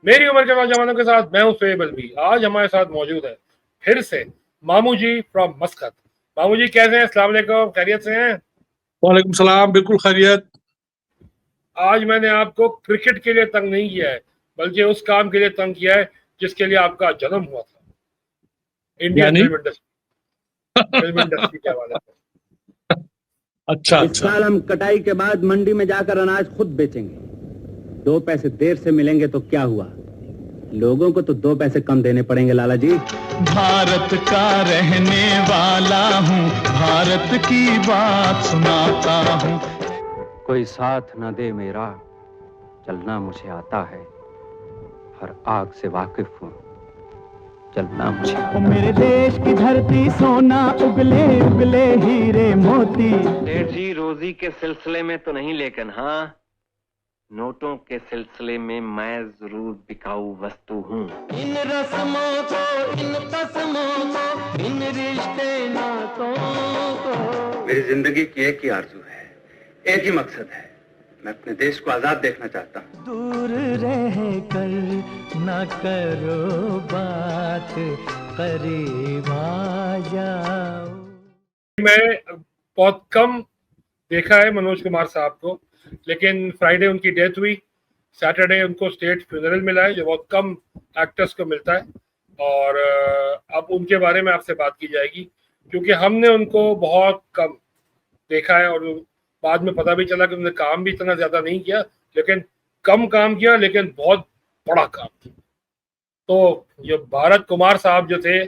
मेरी उम्र के नौजवानों के साथ मैं हूं शोएब अलवी। आज हमारे साथ मौजूद है फिर से मामू जी फ्रॉम मस्कत। मामू जी कैसे हैं? अस्सलाम वालेकुम, खैरियत से हैं? वालेकुम सलाम, बिल्कुल खैरियत। आज मैंने आपको क्रिकेट के लिए तंग नहीं किया है, बल्कि उस काम के लिए तंग किया है जिसके लिए आपका जन्म हुआ था, इंडियन यानी फिल्म इंडस्ट्री के हवाले से। अच्छा इस अच्छा। साल हम कटाई के बाद मंडी में जाकर अनाज खुद बेचेंगे। 2 पैसे देर से मिलेंगे तो क्या हुआ, लोगों को तो 2 पैसे कम देने पड़ेंगे लाला जी। भारत का रहने वाला हूँ, भारत की बात सुनाता हूँ। कोई साथ न दे मेरा, चलना मुझे आता है, हर आग से वाकिफ हूँ, चलना मुझे आता है। मेरे देश की धरती सोना, उगले उगले हीरे मोती। सेठ जी रोजी के सिलसिले में तो नहीं, लेकिन हाँ नोटों के सिलसिले में मैं जरूर बिकाऊ वस्तु हूँ। इन रस्मों को, इन कस्मों को, इन रिश्ते नातों को। मेरी जिंदगी की एक ही आरज़ू है, एक ही मकसद है, मैं अपने देश को आजाद देखना चाहता हूँ। दूर रह कर न करो बात, करीब आ जाओ। मैं बहुत कम देखा है मनोज कुमार साहब को, लेकिन फ्राइडे उनकी डेथ हुई, सैटरडे उनको स्टेट फ्यूनरल मिला है जो बहुत कम एक्टर्स को मिलता है। और अब उनके बारे में आपसे बात की जाएगी क्योंकि हमने उनको बहुत कम देखा है और बाद में पता भी चला कि उन्होंने काम भी इतना ज्यादा नहीं किया, लेकिन कम काम किया लेकिन बहुत बड़ा काम किया। तो ये भारत कुमार साहब जो थे,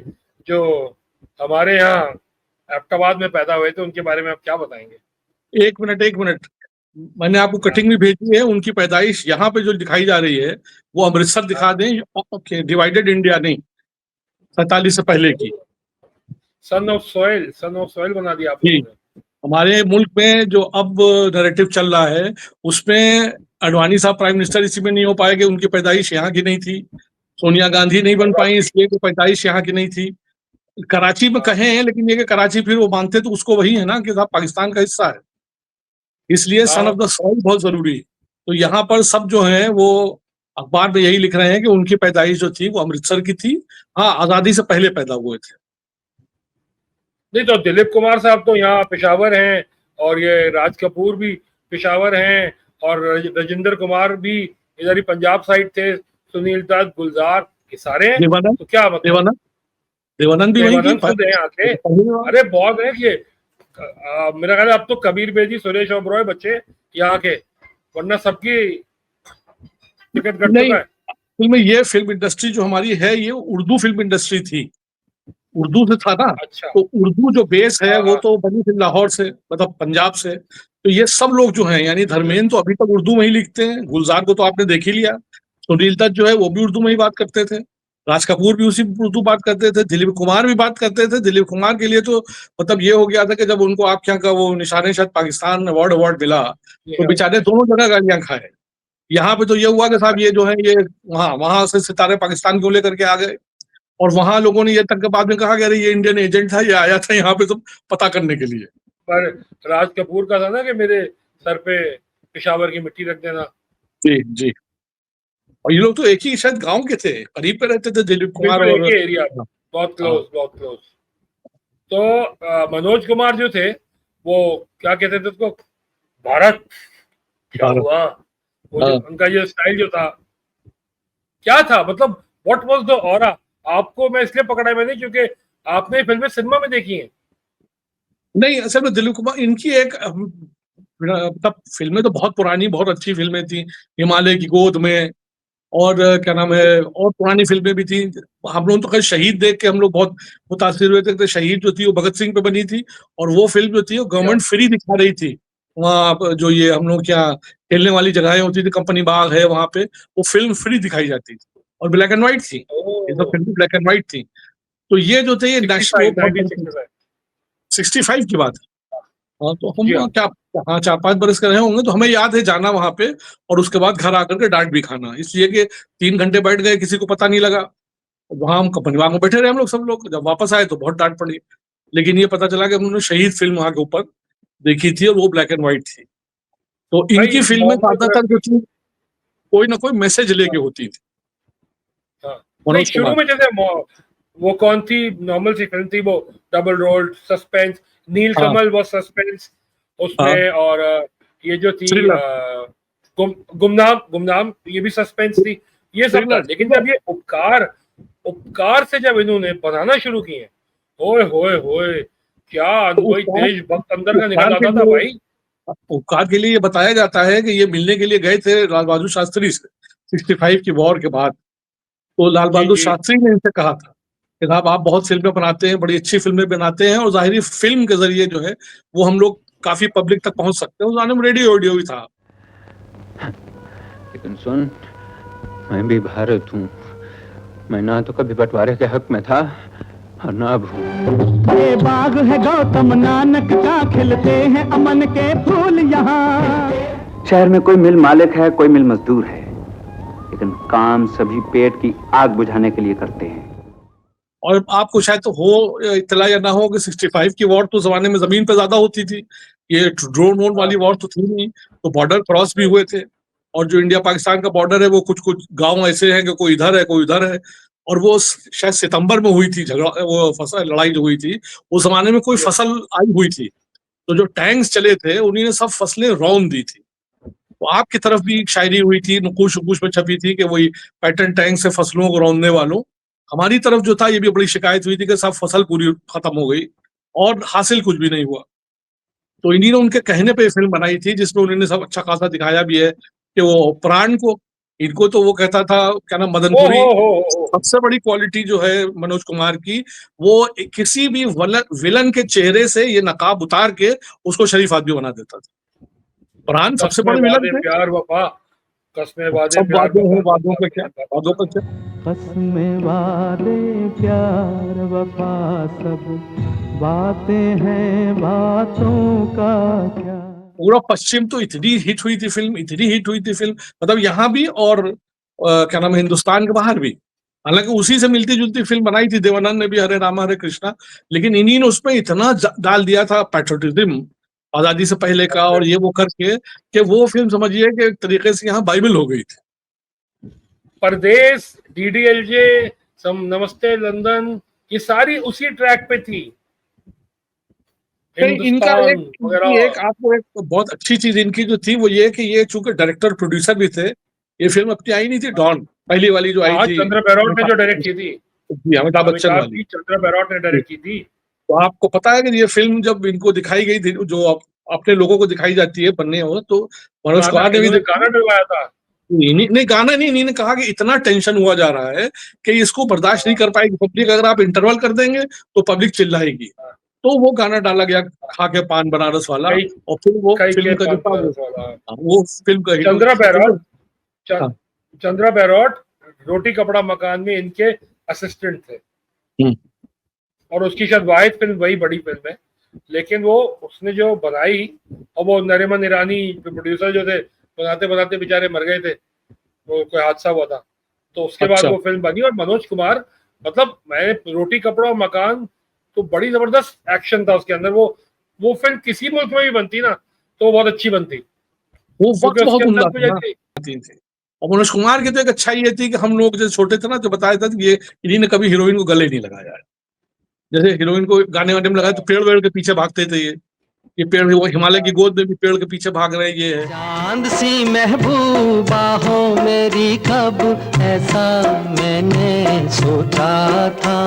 जो हमारे यहाँ अहमदाबाद में पैदा हुए थे, उनके बारे में आप क्या बताएंगे? एक मिनट, मैंने आपको कटिंग भी भेजी है। उनकी पैदाइश यहाँ पे जो दिखाई जा रही है वो अमृतसर दिखा दें। ओके, डिवाइडेड इंडिया नहीं, 47 से पहले की। सन ऑफ सॉइल बना दिया आप जी, लोगों ने। हमारे मुल्क में जो अब नैरेटिव चल रहा है उसमें अडवाणी साहब प्राइम मिनिस्टर इसी में नहीं हो पाएंगे, उनकी पैदाइश यहाँ की नहीं थी। सोनिया गांधी नहीं बन पाई इसलिए कि पैदाइश यहाँ की नहीं थी। कराची में कहे हैं, लेकिन ये कि कराची फिर वो मानते तो उसको वही है ना कि साहब पाकिस्तान का हिस्सा है, इसलिए सन ऑफ द सॉइल बहुत जरूरी है। तो यहाँ पर सब जो है वो अखबार में यही लिख रहे हैं कि उनकी पैदाइश जो थी वो अमृतसर की थी। हाँ, आजादी से पहले पैदा हुए थे। नहीं तो दिलीप कुमार साहब तो यहाँ पेशावर हैं, और ये राज कपूर भी पेशावर हैं, और राजेंद्र कुमार भी इधर ही पंजाब साइड थे, सुनील दत्त, गुलजार, ये सारे हैं। देवानंद तो क्या मतलब देवानंद भी वहीं की देवानंद खुद हैं आके? अरे बहुत है ये। मेरा ख्याल है अब तो कबीर बेदी, सुरेश ओबरॉय बच्चे यहाँ के, वरना सबकी टिकट कट चुका है। फिल्म ये फिल्म इंडस्ट्री जो हमारी है ये उर्दू फिल्म इंडस्ट्री थी, उर्दू से था ना। अच्छा। तो उर्दू जो बेस है वो तो बनी थी लाहौर से, मतलब पंजाब से। तो ये सब लोग जो हैं, यानी धर्मेंद्र तो अभी तक उर्दू में ही लिखते हैं, गुलजार को तो आपने देख ही लिया, सुनील दत्त जो है वो भी उर्दू में ही बात करते थे, राज कपूर भी उसी उर्दू बात करते थे, दिलीप कुमार भी बात करते थे। दिलीप कुमार के लिए तो मतलब ये हो गया था कि जब उनको आपके यहाँ का वो निशाने शायद पाकिस्तान अवार्ड मिला तो बेचारे दोनों जगह गालियां खाए। यहाँ पे तो ये हुआ कि साहब ये जो है ये वहां से सितारे पाकिस्तान को लेकर के आ गए, और वहां लोगों ने ये तक के बाद में कहा कि अरे ये इंडियन एजेंट था, ये आया था यहाँ पे सब पता करने के लिए। पर राज कपूर का था ना कि मेरे सर पे पेशावर की मिट्टी रख देना। जी जी। और ये लोग तो एक ही शायद गांव के थे, करीब पे रहते थे, दिलीप कुमार बिल्कुल और एक ही एरिया, बहुत क्लोज। तो मनोज कुमार जो थे वो क्या कहते थे उसको, भारत क्या हुआ, वो जो उनका ये स्टाइल जो था क्या था, मतलब व्हाट वाज द ऑरा? आपको मैं इसलिए पकड़ा मैंने क्योंकि आपने फिल्में सिनेमा में देखी हैं। नहीं, असल में दिलीप कुमार इनकी एक मतलब फिल्में तो बहुत पुरानी बहुत अच्छी फिल्में थी, हिमालय की गोद में, और क्या नाम है, और पुरानी फिल्में भी थी। हम लोग तो खैर शहीद देख के हम लोग बहुत मुतासिर हुए थे। तो शहीद जो थी वो भगत सिंह पे बनी थी, और वो फिल्म जो थी वो गवर्नमेंट फ्री दिखा रही थी। वहाँ जो ये हम लोग क्या खेलने वाली जगहें होती थी, कंपनी बाग है वहाँ पे, वो फिल्म फ्री दिखाई जाती थी और ब्लैक एंड व्हाइट थी। ये तो फिल्म ब्लैक एंड व्हाइट थी। तो ये जो थे ये नेशनल 65 की बात है। हाँ, तो हम क्या, हाँ 4-5 बरस के रहे होंगे, तो हमें याद है जाना वहां पे और उसके बाद घर आकर के डांट भी खाना, इसलिए कि 3 घंटे बैठ गए, किसी को पता नहीं लगा। वहां हम कंपनी वहां में बैठे रहे हम लोग, सब लोग जब वापस आए तो बहुत डांट पड़ी। लेकिन ये पता चला कि उन्होंने शहीद फिल्म वहां के ऊपर देखी थी और वो ब्लैक एंड व्हाइट थी। तो इनकी फिल्में ज्यादातर जो थी कोई ना कोई मैसेज लेके होती थी। मनोज शुरू कुमार। में जैसे वो कौन थी नॉर्मल सी फिल्म थी वो, डबल रोल सस्पेंस, नील हाँ कमल वो सस्पेंस हाँ, उसमें, और ये जो थी थ्रिलर गुमनाम ये भी सस्पेंस थी, ये सब था। थ्रिलर लेकिन जब ये उपकार उपकार से जब इन्होंने बनाना शुरू किए, ओए होए होए, क्या तो वही देशभक्त अंदर का उपकार निकल के आता था लिए भाई। उपकार के लिए ये बताया जाता है कि ये मिलने के लिए गए थे लाल बहादुर शास्त्री से 65 की वॉर के बाद। तो लाल जी बहादुर जी, शास्त्री ने इनसे कहा था कि साहब आप बहुत फिल्में बनाते हैं, बड़ी अच्छी फिल्में बनाते हैं, और जाहिर फिल्म के जरिए जो है वो हम लोग काफी पब्लिक तक पहुंच सकते हैं। उस जमाने में रेडियो ऑडियो भी था। लेकिन सुन, मैं भी भारत हूँ। मैं ना तो कभी बंटवारे के हक में था और ना अब हूँ। ये बाग है गौतम नानक का, खिलते हैं अमन के फूल यहाँ। शहर में कोई मिल मालिक है, कोई मिल मजदूर है, लेकिन काम सभी पेट की आग बुझाने के लिए करते हैं। और आपको शायद तो हो इत्तला या ना हो कि 65 की वॉर तो जमाने में जमीन पे ज्यादा होती थी, ये ड्रोन वोन वाली वॉर तो थी नहीं। तो बॉर्डर क्रॉस भी हुए थे, और जो इंडिया पाकिस्तान का बॉर्डर है वो कुछ कुछ गांव ऐसे हैं कि कोई इधर है कोई उधर है। और वो शायद सितंबर में हुई थी झगड़ा, वो फसल लड़ाई जो हुई थी उस जमाने में कोई फसल आई हुई थी। तो जो टैंक्स चले थे उन्हीं ने सब फसलें रौंद दी थी। तो आपकी तरफ भी एक शायरी हुई थी, नुकुश उकुश में छपी थी कि वही पैटर्न टैंक से फसलों को रौंदने वालों। हमारी तरफ जो था ये भी बड़ी शिकायत हुई थी कि सब फसल पूरी खत्म हो गई और हासिल कुछ भी नहीं हुआ। तो इन्हीं ने उनके कहने पे फिल्म बनाई थी, जिसमें उन्होंने सब अच्छा खासा दिखाया भी है कि वो प्राण को, इनको तो वो कहता था क्या नाम, ओ मदनपुरी। हो, सबसे बड़ी क्वालिटी जो है मनोज कुमार की, वो किसी भी विलन के चेहरे से ये नकाब उतार के उसको शरीफ आदमी बना देता था। प्राण सबसे कसमें बड़े विलन वादे थे। प्यार वफा, कसमें वादे सब प्यार वादे हैं, वफा, वादों पे क्या, वादों पे क्या। कसमें वादे प्यार वफा सब बातें हैं, बातों का क्या। पूरा पश्चिम तो इतनी हिट हुई थी फिल्म, इतनी हिट हुई थी फिल्म, मतलब यहाँ भी और क्या नाम है, हिंदुस्तान के बाहर भी। हालांकि उसी से मिलती जुलती फिल्म बनाई थी देवानंद ने भी, हरे रामा हरे कृष्णा। लेकिन इन्हीं ने उसमें इतना डाल दिया था पैट्रियोटिज्म आजादी से पहले का, और ये वो करके कि वो फिल्म समझिए कि एक तरीके से यहाँ बाइबल हो गई थी। परदेश, डीडीएलजे, नमस्ते लंदन, ये सारी उसी ट्रैक पे थी, नहीं, इनका हिंदुस्तान एक इनकी वगैरह। एक आपको एक बहुत अच्छी चीज इनकी जो थी वो ये कि ये चूंकि डायरेक्टर प्रोड्यूसर भी थे। ये फिल्म अपनी आई नहीं थी डॉन, पहली वाली जो आई हाँ, थी चंद्र बैरॉट ने जो डायरेक्ट की थी, जी, अमिताभ बच्चन अमिताभ वाली। की चंद्र बैरॉट ने डायरेक्ट की थी। तो आपको पता है कि ये फिल्म जब इनको दिखाई गई थी, जो अपने लोगों को दिखाई जाती है बनने हो, तो मनोज गाना कुमार ने भी इन्होंने देखा। गाना डलवाया था। नहीं गाना नहीं, इन्होंने कहा कि इतना टेंशन हुआ जा रहा है कि इसको बर्दाश्त नहीं कर पाएगी पब्लिक, अगर आप इंटरवल कर देंगे तो पब्लिक चिल्लाएगी। तो वो गाना डाला गया, खा के पान बनारस वाला। कई और फिर वो कई के फिल्म का जो था बनारस वाला, वो फिल्म का हिट हो चंद्रा गया। बैरॉट, हाँ, चंद्रा बैरॉट रोटी कपड़ा मकान में इनके असिस्टेंट थे, हम्म, और उसकी शायद वाहिद फिल्म वही बड़ी फिल्म है। लेकिन वो उसने जो बनाई, और वो नरीमन ईरानी प्रोड्यूसर जो थे, बनाते बनाते बेचारे मर गए थे, वो कोई हादसा हुआ था। तो उसके बाद अच्छा। वो फिल्म बनी, और मनोज कुमार, मतलब मैं रोटी कपड़ा और मकान तो बड़ी जबरदस्त एक्शन था उसके अंदर। वो फिल्म किसी मुल्क में भी बनती ना तो वो बहुत अच्छी बनती, वो क्योंकि वक्त उसके बहुत अंदर उम्दा कुछ था ना, ऐसी। तीन थे। और मनोज कुमार की तो एक अच्छाई ये थी कि हम लोग जब छोटे थे ना तो बताया था कि ये इन्हीं ने कभी हीरोइन को गले नहीं लगाया है। जैसे हीरोइन को गाने वाने में लगाया तो पेड़ वेड़ के पीछे भागते थे ये पेड़, वो हिमालय की गोद में भी पेड़ के पीछे भाग रहे हैं, ये है। चांद सी महबूबा हो मेरी, कब ऐसा मैंने सोचा था।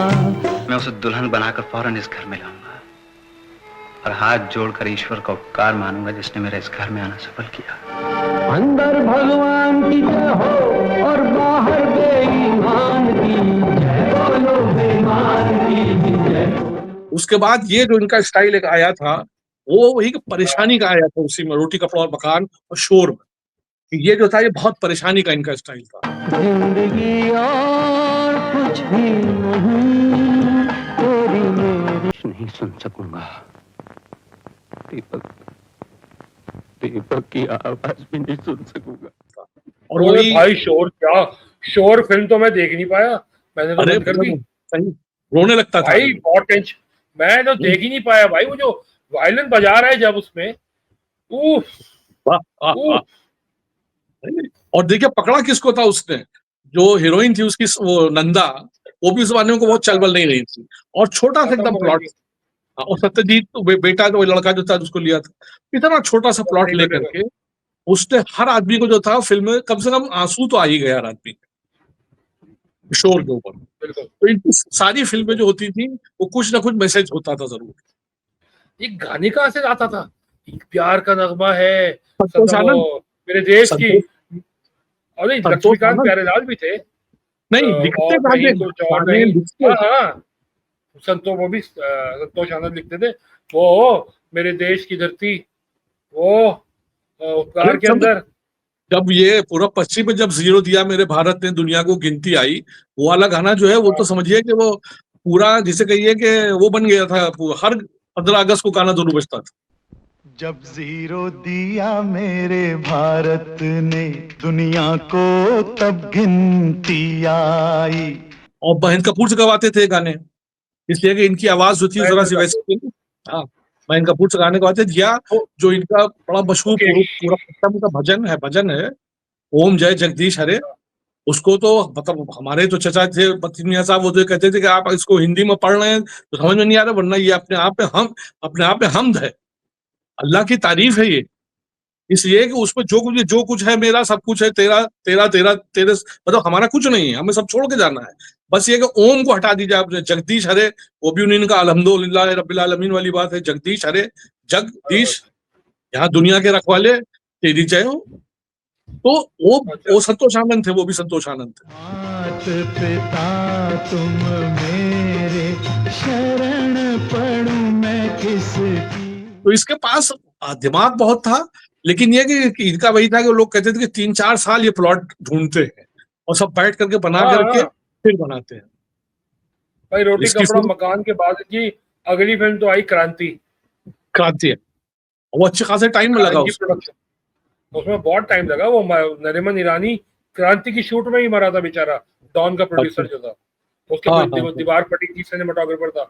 मैं उसे दुल्हन बनाकर फौरन इस घर में लाऊंगा और हाथ जोड़कर ईश्वर का उपकार मानूंगा जिसने मेरा इस घर में आना सफल किया। अंदर भगवान की जय हो और बाहर बेईमान की जय बोलो, बेईमान की जय। उसके बाद ये जो इनका स्टाइल एक आया था, वो वही परेशानी का आया था उसी में, रोटी कपड़ा और मकान और शोर में। ये जो था ये बहुत परेशानी का इनका स्टाइल था। जिंदगी और कुछ भी नहीं, तेरी मेरी नहीं सुन सकूंगा। दीपक, दीपक की आवाज भी नहीं सुन सकूंगा। और ओए वही, भाई, शोर क्या, शोर फिल्म तो मैं देख नहीं पाया, मैंने तो अरे बंद कर दी सही रोने लगता था भाई, आदमी। बहुत टेंशन, मैं तो देख ही नहीं पाया भाई। वो जो वायलिन बजा रहा है जब उसमें, उफ वाह वाह वाह। उफ। और देखिए पकड़ा किसको था उसने, जो हीरोइन थी उसकी वो नंदा, वो भी उस जमाने में को बहुत चलबल नहीं रही थी, और छोटा सा खत्म एकदम हो प्लॉट। गई थी। और सत्यजीत तो बेटा जो लड़का जो था जिसको लिया था, इतना छोटा सा प्लॉट नहीं लेकर बनेगा। के उसने हर आदमी को जो था फिल्म में कम से कम आंसू तो आ ही गया हर आदमी के, किशोर के ऊपर। बिल्कुल। तो इनकी सारी फिल्में जो होती थी वो कुछ ना कुछ मैसेज होता था जरूर। ये गाने कहाँ से आता था? एक प्यार का नगमा है, संतोष वो आनंद, मेरे देश की। संतोष और नहीं, संतोष लक्ष्मीकांत आनंद प्यारेलाल भी थे। नहीं लिखते और गाने, नहीं कुछ और गाने नहीं। लिखते। हाँ हाँ, वो भी संतोष आनंद लिखते थे। वो मेरे देश की धरती, वो अरे उपकार के जब अंदर। जब ये पूरा पश्चिम में जब जीरो दिया मेरे भारत ने दुनिया को गिनती आई, वो वाला गाना जो है वो तो समझिए कि वो पूरा जिसे कहिए कि वो बन गया था, हर 15 अगस्त को गाना जरूर बजता था। जब जीरो दिया मेरे भारत ने दुनिया को तब गिनती आई। और बहन कपूर से गवाते थे गाने, इसलिए कि इनकी आवाज जो थी जरा महेंद्र सी वैसी कपूर। थी ना। हाँ, बहन कपूर से गाने गवाते थे, या वो जो इनका बड़ा मशहूर ओके। पूरा पट्टम का भजन है ओम जय जगदीश हरे। उसको तो मतलब हमारे तो चचा थे बत्ती मियां साहब, वो तो कहते थे कि आप इसको हिंदी में पढ़ रहे हैं तो समझ में नहीं आ रहा, वरना ये अपने आप पे हमद है, अल्लाह की तारीफ है ये। इसलिए कि उसमें जो कुछ है मेरा सब कुछ है तेरा, तेरा तेरा तेरे, मतलब हमारा कुछ नहीं है, हमें सब छोड़ के जाना है। बस ये कि ओम को हटा दीजिए आपने, जगदीश हरे, वो भी उन्हीं का अल्हम्दुलिल्लाह रब्बिल आलमीन वाली बात है, जगदीश हरे, जगदीश, यहाँ दुनिया के रखवाले तेरी जय हो। तो अच्छा। वो संतोष आनंद थे, वो भी संतोष आनंद थे। मात पिता तुम मेरे, शरण पढ़ूं मैं किसकी। तो इसके पास दिमाग बहुत था, लेकिन ये कि इनका वही था कि लोग कहते थे कि 3-4 साल ये प्लॉट ढूंढते हैं और सब बैठ करके बना हाँ करके हाँ फिर बनाते हैं। भाई, रोटी इसकी कपड़ा फिल्म मकान के बाद की अगली फिल्म तो आई क्रांति। क्रांति है, वो अच्छे खासे टाइम में लगा आरएनजी उसको। प्रोडक्शन। उसमें बहुत टाइम लगा। वो नरीमन ईरानी क्रांति की शूट में ही मरा था बेचारा। डॉन का अच्छा। प्रोड्यूसर जो था, उसके हाँ कोई हाँ हाँ। दीवार फटी थी, सिनेमाटोग्राफर था।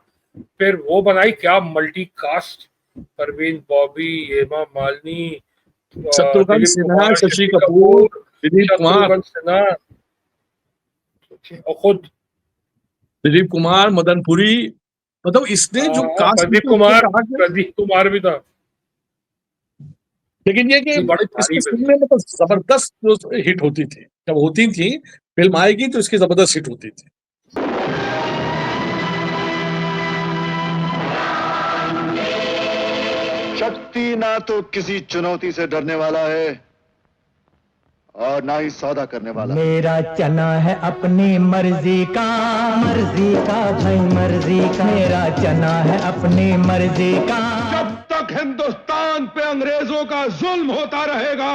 फिर वो बनाई क्या मल्टी कास्ट, परवीन बॉबी, हेमा मालिनी, शत्रुघ्न दिलीप सिन्हा, कुमार, शशि शशि कपूर, कपूर, दिलीप कुमार, शत्रुघ्न सिन्हा और खुद दिलीप कुमार, मदन पुरी, मतलब इसने जो कास्ट प्रदीप उसने कुमार। कहा कि, प्रदीप कुमार भी था। लेकिन ये कि ये बड़ी इसकी तारीफ है फिल्में मतलब जबरदस्त जो हिट होती थी, जब होती थी फिल्म आएगी तो इसकी जबरदस्त हिट होती थी। शक्ति ना तो किसी चुनौती से डरने वाला है और ना ही सौदा करने वाला। मेरा चना है अपनी मर्जी का भाई मर्जी का। मेरा चना है अपनी मर्जी का। जब तक हिंदुस्तान पे अंग्रेजों का जुल्म होता रहेगा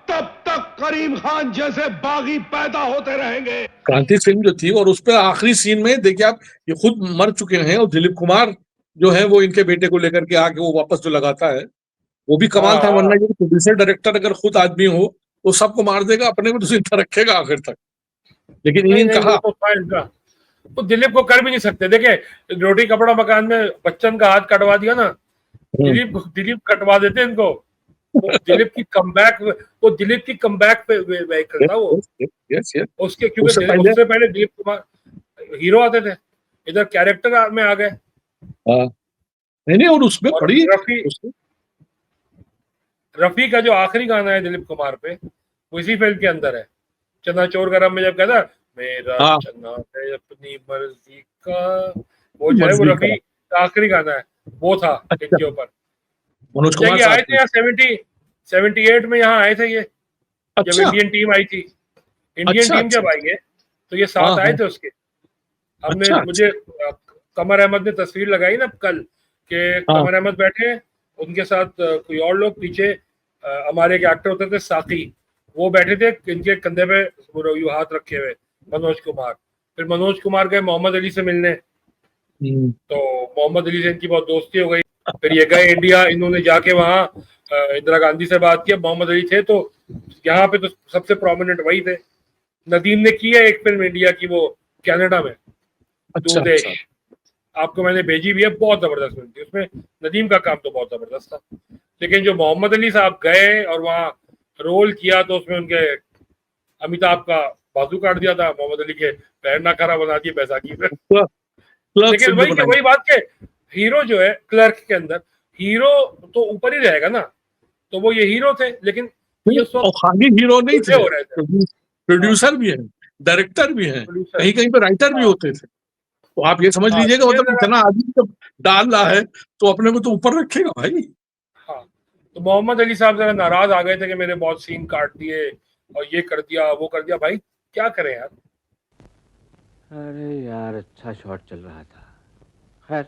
तब तक करीम खान जैसे बागी पैदा होते रहेंगे। क्रांति फिल्म जो थी, और उस पे आखिरी सीन में देखिए आप, ये खुद मर चुके हैं और दिलीप कुमार जो है वो इनके बेटे को लेकर के आके वो वापस जो लगाता है, वो भी कमाल था। वरना ये प्रोड्यूसर डायरेक्टर अगर खुद आदमी हो तो सबको मार देगा, अपने को तो जिंदा रखेगा आखिर तक। लेकिन नहीं इन्हें नहीं, कहा वो तो था इनका। वो दिलीप को कर भी नहीं सकते। देखे, रोटी कपड़ा मकान में बच्चन का हाथ कटवा दिया ना, दिलीप कटवा देते इनको। वो दिलीप की कमबैक, वो दिलीप की कमबैक पे व्हीकल था वो। यस यस, उसके क्योंकि उससे पहले उससे पहले दिलीप कुमार हीरो आते थे, इधर कैरेक्टर में आ गए। हाँ, नहीं नहीं, और उसमें और बड़ी रफी का जो आखिरी गाना है दिलीप कुमार पे, वो इसी फिल्म के अंदर है। चना चोर गरम में जब कहता मेरा हाँ, चना है अपनी मर्जी का, वो जो है वो मर्जी रफी का। का आखिरी गाना है, वो था अच्छा, इनके ऊपर। मनोज जब कुमार ये आए साहब थे यहाँ 78 में यहाँ आए थे ये, जब अच्छा इंडियन टीम आई थी। इंडियन अच्छा टीम अच्छा, जब आई है तो ये हाँ साथ आए हाँ, थे उसके। हमने अच्छा मुझे अच्छा, कमर अहमद ने तस्वीर लगाई ना कल, के हाँ कमर अहमद बैठे हैं, उनके साथ कोई और लोग पीछे, हमारे एक एक्टर होते थे साकी, वो बैठे थे, इनके कंधे पे वो यूं हाथ रखे हुए मनोज कुमार। फिर मनोज कुमार गए मोहम्मद अली से मिलने, तो मोहम्मद अली से इनकी बहुत दोस्ती हो गई। फिर ये गए इंडिया, इन्होंने जाके वहाँ इंदिरा गांधी से बात किया। मोहम्मद अली थे तो यहाँ पे तो सबसे प्रोमिनेंट वही थे। नदीम ने की है एक फिल्म इंडिया की, वो कनाडा में, अच्छा दूरदेश, अच्छा, आपको मैंने भेजी भी है, बहुत जबरदस्त फिल्म थी। उसमें नदीम का काम तो बहुत जबरदस्त था। लेकिन जो मोहम्मद अली साहब गए और वहाँ रोल किया तो उसमें उनके अमिताभ का बाजू काट दिया था, मोहम्मद अली के पैर नाकारा बना दिए बैसाखी में। क्लर्क लेकिन फिल्म वही बनाई। वही बात के हीरो जो है क्लर्क के अंदर, हीरो तो ऊपर ही रहेगा ना, तो वो ये हीरो थे, लेकिन ये उस और वक्त खाली हीरो नहीं उल्टे थे, हो रहे थे। प्रोड्यूसर भी है, डायरेक्टर भी है, प्रोड्यूसर, कहीं कहीं पे राइटर भी हाँ होते थे। तो आप ये समझ हाँ, लीजिएगा, ये मतलब जरा इतना आदमी जब डाल रहा है तो अपने को तो ऊपर रखेगा भाई। हाँ। तो मोहम्मद अली साहब जरा नाराज आ गए थे कि मेरे बहुत सीन काट दिए और ये कर दिया वो कर दिया। भाई क्या करें यार। अरे यार अच्छा शॉट चल रहा था। खैर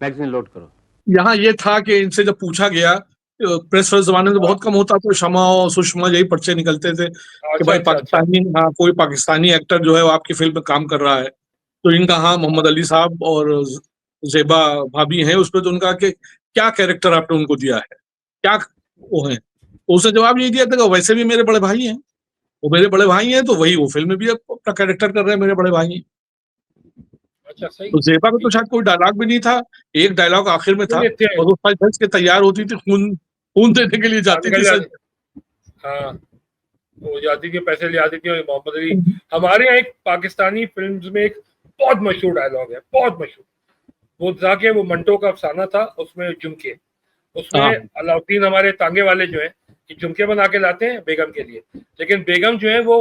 मैगजीन लोड करो। यहाँ ये था कि इनसे जब पूछा गया, प्रेस वाले जमाने में तो बहुत कम होता, तो शमा और सुषमा यही पर्चे निकलते थे कि अच्छा भाई अच्छा अच्छा। पाकिस्तानी, हाँ कोई पाकिस्तानी एक्टर जो है वो आपकी फिल्म में काम कर रहा है। तो इनका हाँ मोहम्मद अली साहब और जेबा भाभी हैं उसमें, तो उनका कि क्या कैरेक्टर आपने उनको दिया है, क्या वो है। तो उसने जवाब ये दिया था कि वैसे भी मेरे बड़े भाई हैं, वो मेरे बड़े भाई हैं, तो वही वो फिल्म में भी अपना कैरेक्टर कर रहे हैं, मेरे बड़े भाई हैं। अच्छा सही, तो जेबा को तो ठीक है। शायद कोई डायलॉग भी नहीं था, एक डायलॉग आखिर में था, नहीं थे, और वो सारी बहस के तैयार होती थी, खून खून देने के लिए जाती निकल थी सच। जाते, हाँ वो जाती थी, पैसे ले आती थी। और मोहम्मद अली, हमारे यहाँ एक पाकिस्तानी फिल्म्स में एक बहुत मशहूर डायलॉग है, बहुत मशहूर। वो जाके वो मंटो का अफसाना था, उसमें झुमके, उसमें हाँ अलाउद्दीन हमारे तांगे वाले जो है कि झुमके बना के लाते हैं बेगम के लिए, लेकिन बेगम जो है वो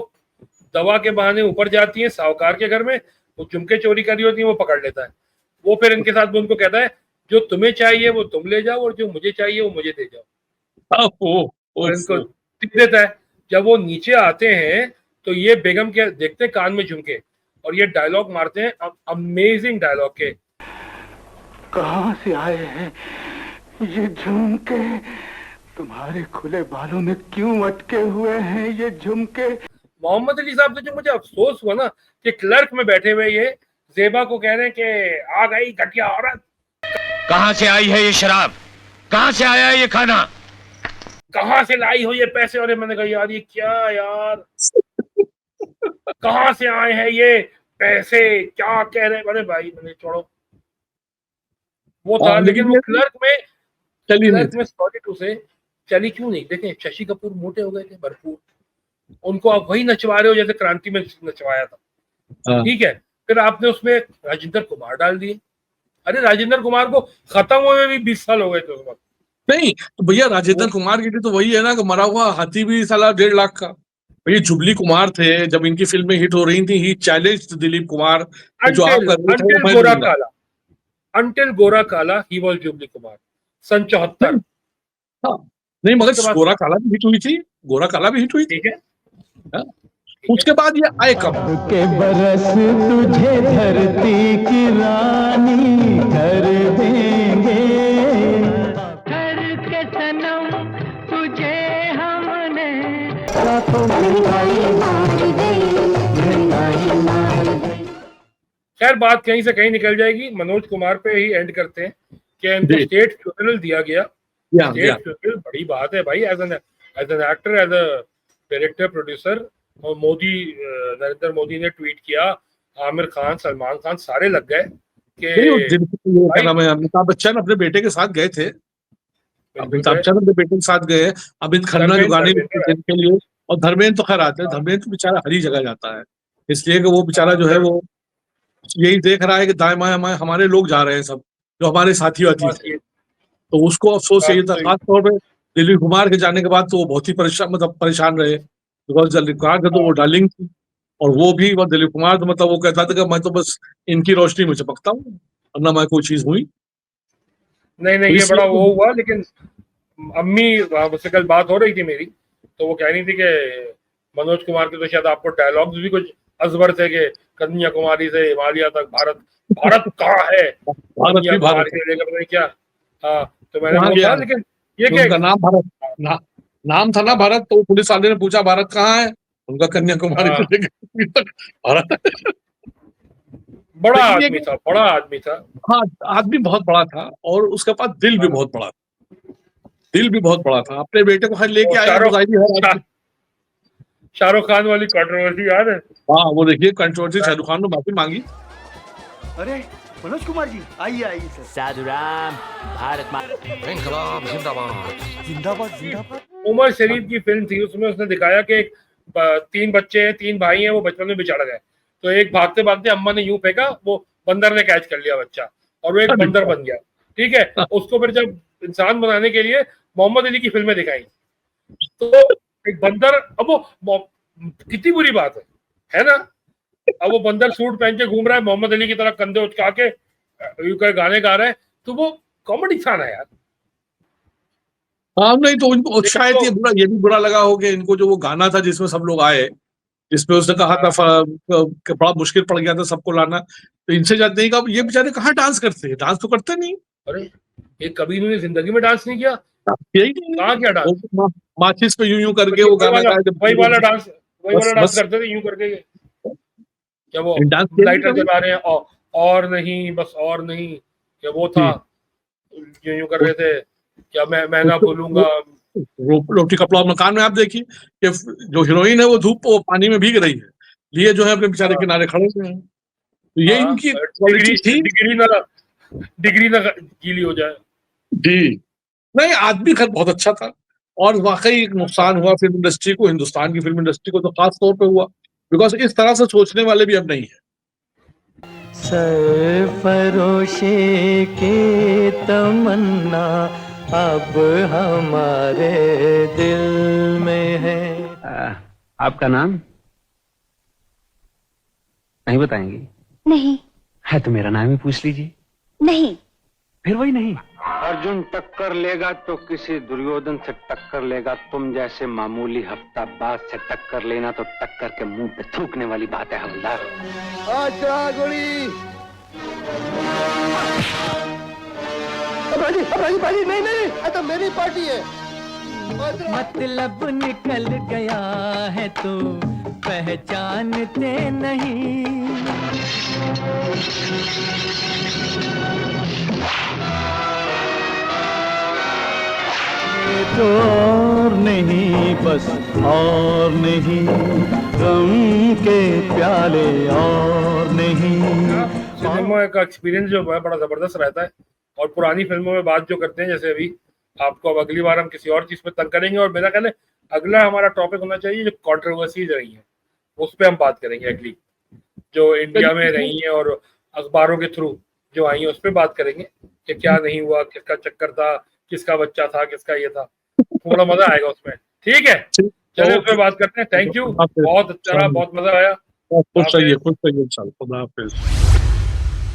दवा के बहाने ऊपर जाती है साहूकार के घर में, वो झुमके चोरी करी होती है, वो पकड़ लेता है। वो फिर इनके साथ उनको कहता है जो तुम्हें चाहिए वो तुम ले जाओ और जो मुझे चाहिए वो मुझे दे जाओ, और इनको टिप देता है। जब वो नीचे आते हैं तो ये बेगम के देखते हैं कान में झुमके, और ये डायलॉग मारते हैं, अमेजिंग डायलॉग के। कहां से आए हैं ये झुमके, तुम्हारे खुले बालों में क्यों अटके हुए हैं ये झुमके। मोहम्मद अली साहब से जो मुझे अफसोस हुआ ना कि क्लर्क में बैठे हुए ये जेबा को कह रहे हैं कि आ गई घटिया औरत, कहां से आई है ये शराब, कहां से आया है ये खाना, कहां से लाई हो ये पैसे। और मैंने कहा यार ये क्या यार, कहां से आए हैं ये पैसे, क्या कह रहे हैं। अरे भाई मैंने छोड़ो, वो था। लेकिन वो क्लर्क में सॉरी टू से चली क्यों नहीं। देखें शशि कपूर मोटे हो गए थे भरपूर, उनको आप वही नचवा रहे हो जैसे क्रांति में नचवाया था, ठीक है। फिर आपने उसमें राजेंद्र कुमार डाल दिए। अरे राजेंद्र कुमार को खत्म हुए भी 20 साल हो गए थे उस वक्त। नहीं तो भैया राजेंद्र कुमार के लिए तो वही है ना कि मरा हुआ हाथी भी साला 1.5 लाख का। भैया जुबली कुमार थे जब इनकी फिल्में हिट हो रही थी, ही चैलेंज्ड दिलीप कुमार, जो आप कर रहे थे वो मैं गोरा दूंगा। काला, अंटिल गोरा काला ही वाज जुबली कुमार, सन 74। हाँ नहीं मगर गोरा काला भी हिट हुई थी, गोरा काला भी हिट हुई थी। ठीक है, उसके बाद ये आए कब के बरस तुझे धरती की रानी कर देंगे, करके सनम तुझे हमने खैर बात कहीं से कहीं निकल जाएगी। मनोज कुमार पे ही एंड करते हैं कि इनको स्टेट फ्यूनरल दिया गया। स्टेट फ्यूनरल बड़ी बात है भाई, as an actor, as a director, producer. और मोदी, नरेंद्र मोदी ने ट्वीट किया, आमिर खान, सलमान खान सारे लग गए कि क्या नाम है, अमिताभ बच्चन अपने बेटे के साथ गए थे, अमिताभ बच्चन अपने बेटे के साथ गए, अमित खन्ना जो गाने के लिए, और धर्मेंद्र तो खैर आते हैं। धर्मेंद्र तो बेचारा हर ही जगह जाता है, इसलिए कि वो बेचारा जो है वो यही देख रहा है कि दाएं बाएं हमारे लोग जा रहे हैं सब, जो हमारे साथी वाथी थे। तो उसको अफसोस यही था, खासतौर पर दिलीप कुमार के जाने के बाद तो वो बहुत ही परेशान रहे, बिकॉज दिलीप कुमार का तो वो डार्लिंग थी, और वो भी दिलीप कुमार तो मतलब वो कहता था कि मैं तो बस इनकी रोशनी में चमकता हूँ, और ना मैं कोई चीज हुई। नहीं ये बड़ा वो हुआ। लेकिन अम्मी मुझसे कल बात हो रही थी मेरी, तो वो कह रही थी कि मनोज कुमार के तो शायद आपको डायलॉग्स भी कुछ अजबर थे कि कन्याकुमारी से हिमालय तक भारत कहाँ है, कन्याकुमारी से लेकर पता नहीं क्या। हाँ तो मैंने बोला, लेकिन ये क्या नाम भारत नाम था ना भारत, तो पुलिस वाले ने पूछा भारत कहाँ है, उनका कन्याकुमारी से लेकर भारत। बड़ा आदमी था, बड़ा आदमी था। हाँ आदमी बहुत बड़ा था, और उसके पास दिल भी बहुत बड़ा था, दिल भी बहुत बड़ा था। अपने बेटे को हर लेके आया। शाहरुख खान वाली कंट्रोवर्सी याद है? हाँ वो देखिए कंट्रोवर्सी, शाहरुख खान ने माफी मांगी। अरे मनोज कुमार जी आइए आइए सर। साधु राम, भारत माता इनकलाब जिंदाबाद। जिंदाबाद जिंदाबाद। उमर शरीफ की फिल्म थी, उसमें उसने दिखाया कि एक 3 बच्चे हैं, 3 भाई हैं, वो बचपन में बिछड़ गए, तो एक भागते भागते अम्मा ने यूं फेंका, वो बंदर ने कैच कर लिया बच्चा और वो एक बंदर बन गया, ठीक है। उसको फिर जब इंसान बनाने के लिए मोहम्मद अली की फिल्में दिखाई, तो एक बंदर, अब वो कितनी बुरी बात है ना। अब वो बंदर सूट पहन के घूम रहा है, मोहम्मद अली की तरह कंधे उचका के यूं कर गाने गा रहा है, तो वो कॉमेडी इंसान है यार। हाँ नहीं तो इनको शायद ये भी बुरा लगा हो कि इनको जो वो गाना था जिसमें सब लोग आए, जिसमें उसने कहा था कि बड़ा मुश्किल पड़ गया था सबको लाना, तो इनसे जाते नहीं कहा ये बेचारे कहाँ डांस करते हैं, डांस तो करते नहीं। अरे ये कभी इन्होंने जिंदगी में डांस नहीं किया, यही कहाँ क्या डांस, माचिस पे यूं करके वो गाना गाया, वही वाला डांस करते थे यूं करके, क्या वो लाइटर जला रहे हैं और नहीं बस और नहीं, क्या वो था यूं कर रहे थे, क्या मैं ना भूलूंगा। रोटी कपड़ा मकान में आप देखिए कि जो हीरोइन है वो धूप वो पानी में भीग रही है, लिए जो है अपने बेचारे किनारे खड़े हुए हैं, तो ये इनकी क्वालिटी थी। डिग्री ना गीली हो जाए जी। नहीं आदमी खैर बहुत अच्छा था, और वाकई एक नुकसान हुआ फिल्म इंडस्ट्री को, हिंदुस्तान की फिल्म इंडस्ट्री को तो खास तौर पे हुआ, बिकॉज इस तरह से सोचने वाले भी अब नहीं है। सरफरोशी की तमन्ना अब हमारे दिल में है। आपका नाम नहीं बताएंगी? नहीं। है तो मेरा नाम ही पूछ लीजिए। नहीं। फिर वही नहीं। अर्जुन टक्कर लेगा तो किसी दुर्योधन से टक्कर लेगा, तुम जैसे मामूली हफ्ताबाज से टक्कर लेना तो टक्कर के मुंह पे थूकने वाली बात है हवलदार। बाजी नहीं तो मेरी पार्टी है। मतलब निकल गया है तो पहचानते नहीं। तो और नहीं बस और नहीं, गम के प्याले और नहीं। सिनेमा का एक्सपीरियंस जो है बड़ा जबरदस्त रहता है, और पुरानी फिल्मों में बात जो करते हैं, जैसे अभी आपको, अब अगली बार हम किसी और चीज पे तंग करेंगे, और मेरा ख्याल है अगला हमारा टॉपिक होना चाहिए जो कंट्रोवर्सीज रही है, उस पर हम बात करेंगे। अगली जो इंडिया में रही है और अखबारों के थ्रू जो आई है उस पर बात करेंगे कि क्या नहीं हुआ, किसका चक्कर था, किसका बच्चा था, किसका ये था, थोड़ा मजा आएगा उसमें। ठीक है, चलिए उस पर बात करते हैं। थैंक यू, बहुत अच्छा रहा, बहुत मजा आया। खुश रहिए, खुश रहिए, खुदा हाफिज।